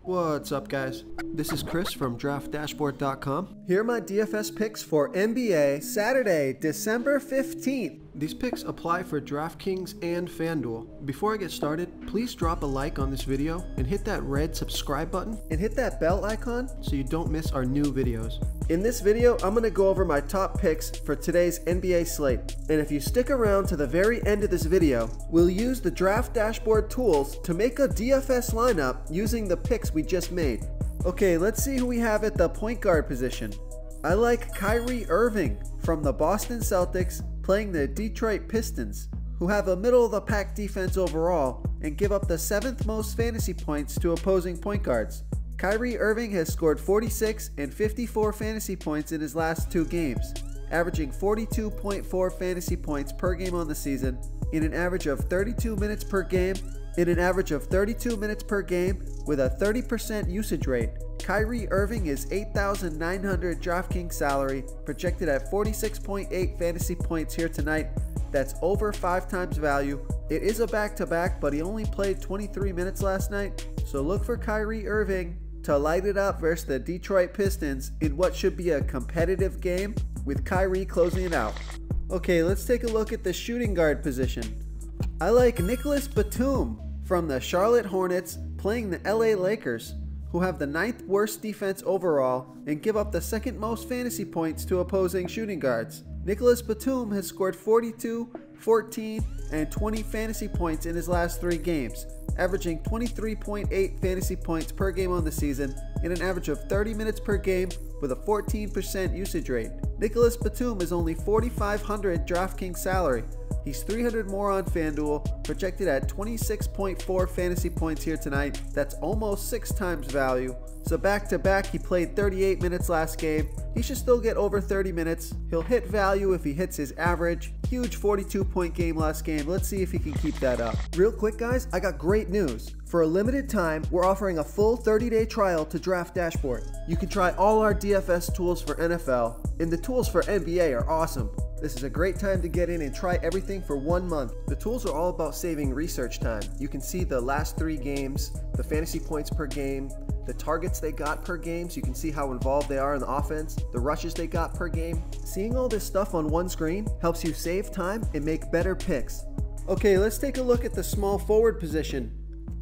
What's up, guys? This is Chris from DraftDashboard.com. Here are my DFS picks for NBA Saturday, December 15th. These picks apply for DraftKings and FanDuel. Before I get started, please drop a like on this video and hit that red subscribe button and hit that bell icon so you don't miss our new videos. In this video, I'm going to go over my top picks for today's NBA slate. And if you stick around to the very end of this video, we'll use the Draft Dashboard tools to make a DFS lineup using the picks we just made. Okay, let's see who we have at the point guard position. I like Kyrie Irving from the Boston Celtics playing the Detroit Pistons, who have a middle-of-the-pack defense overall and give up the 7th most fantasy points to opposing point guards. Kyrie Irving has scored 46 and 54 fantasy points in his last 2 games, averaging 42.4 fantasy points per game on the season in an average of 32 minutes per game with a 30% usage rate. Kyrie Irving is $8,900 DraftKings salary, projected at 46.8 fantasy points here tonight. That's over 5 times value. It is a back-to-back, but he only played 23 minutes last night, so look for Kyrie Irving to light it up versus the Detroit Pistons in what should be a competitive game with Kyrie closing it out. Okay, let's take a look at the shooting guard position. I like Nicolas Batum from the Charlotte Hornets playing the LA Lakers, who have the 9th worst defense overall and give up the 2nd most fantasy points to opposing shooting guards. Nicolas Batum has scored 42, 14, and 20 fantasy points in his last 3 games, averaging 23.8 fantasy points per game on the season in an average of 30 minutes per game with a 14% usage rate. Nicolas Batum is only $4,500 DraftKings salary. He's $300 more on FanDuel, projected at 26.4 fantasy points here tonight. That's almost 6 times value. So back-to-back, he played 38 minutes last game. He should still get over 30 minutes. He'll hit value if he hits his average. Huge 42-point game last game. Let's see if he can keep that up. Real quick, guys, I got great news. For a limited time, we're offering a full 30-day trial to Draft Dashboard. You can try all our DFS tools for NFL, and the tools for NBA are awesome. This is a great time to get in and try everything for 1 month. The tools are all about saving research time. You can see the last 3 games, the fantasy points per game, the targets they got per game, so you can see how involved they are in the offense, the rushes they got per game. Seeing all this stuff on one screen helps you save time and make better picks. Okay, let's take a look at the small forward position.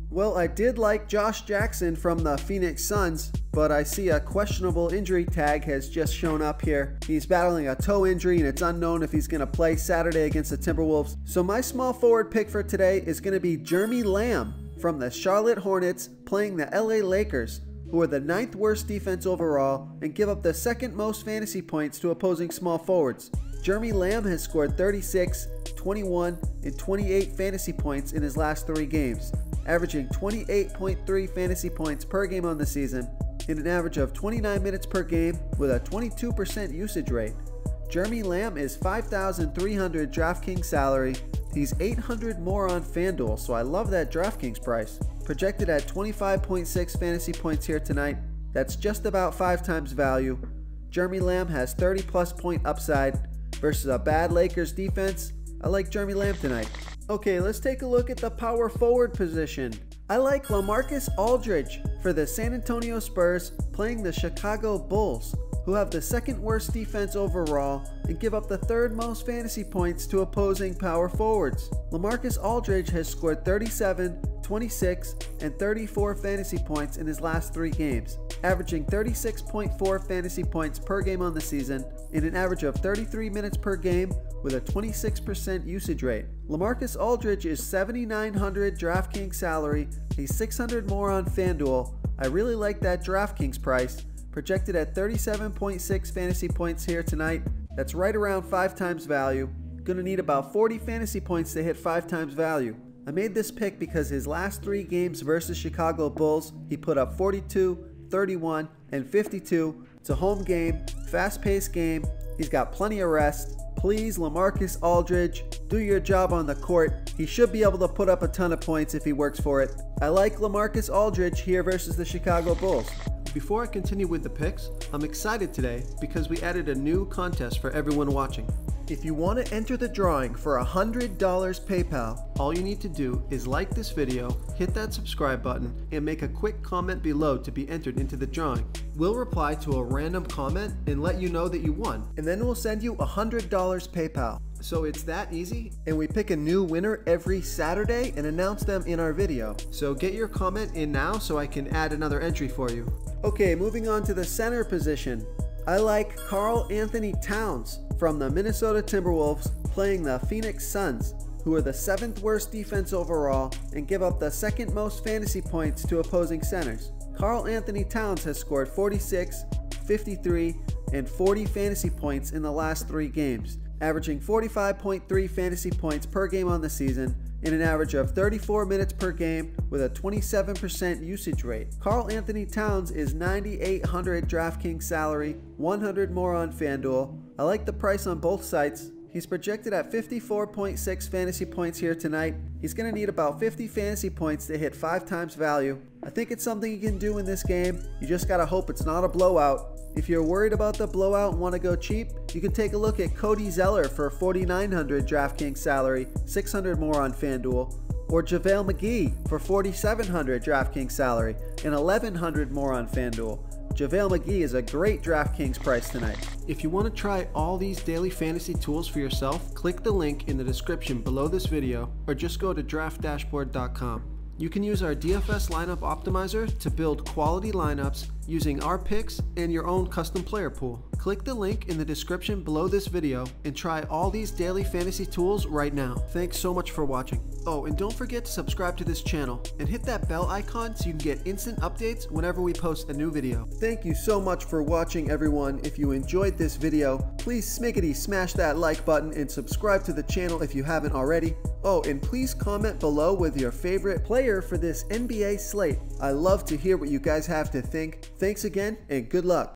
Well, I did like Josh Jackson from the Phoenix Suns, but I see a questionable injury tag has just shown up here. He's battling a toe injury and it's unknown if he's going to play Saturday against the Timberwolves. So my small forward pick for today is going to be Jeremy Lamb from the Charlotte Hornets playing the LA Lakers, who are the 9th worst defense overall and give up the 2nd most fantasy points to opposing small forwards. Jeremy Lamb has scored 36, 21, and 28 fantasy points in his last 3 games, averaging 28.3 fantasy points per game on the season in an average of 29 minutes per game with a 22% usage rate. Jeremy Lamb is $5,300 DraftKings salary. He's $800 more on FanDuel, so I love that DraftKings price. Projected at 25.6 fantasy points here tonight. That's just about 5 times value. Jeremy Lamb has 30+ point upside versus a bad Lakers defense. I like Jeremy Lamb tonight. Okay, let's take a look at the power forward position. I like LaMarcus Aldridge for the San Antonio Spurs playing the Chicago Bulls, who have the 2nd worst defense overall and give up the 3rd most fantasy points to opposing power forwards. LaMarcus Aldridge has scored 37, 26, and 34 fantasy points in his last 3 games, averaging 36.4 fantasy points per game on the season in an average of 33 minutes per game with a 26% usage rate. LaMarcus Aldridge is $7,900 DraftKings salary. He's $600 more on FanDuel. I really like that DraftKings price. Projected at 37.6 fantasy points here tonight. That's right around 5 times value. Gonna need about 40 fantasy points to hit 5 times value. I made this pick because his last 3 games versus Chicago Bulls, he put up 42, 31, and 52. It's a home game, fast-paced game. He's got plenty of rest. Please, LaMarcus Aldridge, do your job on the court. He should be able to put up a ton of points if he works for it. I like LaMarcus Aldridge here versus the Chicago Bulls. Before I continue with the picks, I'm excited today because we added a new contest for everyone watching. If you want to enter the drawing for $100 PayPal, all you need to do is like this video, hit that subscribe button, and make a quick comment below to be entered into the drawing. We'll reply to a random comment and let you know that you won. And then we'll send you $100 PayPal. So it's that easy, and we pick a new winner every Saturday and announce them in our video. So get your comment in now so I can add another entry for you. Okay, moving on to the center position. I like KarlAnthony Towns from the Minnesota Timberwolves playing the Phoenix Suns, who are the 7th worst defense overall and give up the 2nd most fantasy points to opposing centers. KarlAnthony Towns has scored 46, 53, and 40 fantasy points in the last 3 games, averaging 45.3 fantasy points per game on the season and an average of 34 minutes per game with a 27% usage rate. KarlAnthony Towns is $9,800 DraftKings salary, $100 more on FanDuel. I like the price on both sites. He's projected at 54.6 fantasy points here tonight. He's going to need about 50 fantasy points to hit 5 times value. I think it's something you can do in this game. You just got to hope it's not a blowout. If you're worried about the blowout and want to go cheap, you can take a look at Cody Zeller for $4,900 DraftKings salary, $600 more on FanDuel, or JaVale McGee for $4,700 DraftKings salary and $1,100 more on FanDuel. JaVale McGee is a great DraftKings price tonight. If you want to try all these daily fantasy tools for yourself, click the link in the description below this video or just go to draftdashboard.com. You can use our DFS lineup optimizer to build quality lineups using our picks and your own custom player pool. Click the link in the description below this video and try all these daily fantasy tools right now. Thanks so much for watching. Oh, and don't forget to subscribe to this channel and hit that bell icon so you can get instant updates whenever we post a new video. Thank you so much for watching, everyone. If you enjoyed this video, please smiggity smash that like button and subscribe to the channel if you haven't already. Oh, and please comment below with your favorite player for this NBA slate. I love to hear what you guys have to think. Thanks again, and good luck.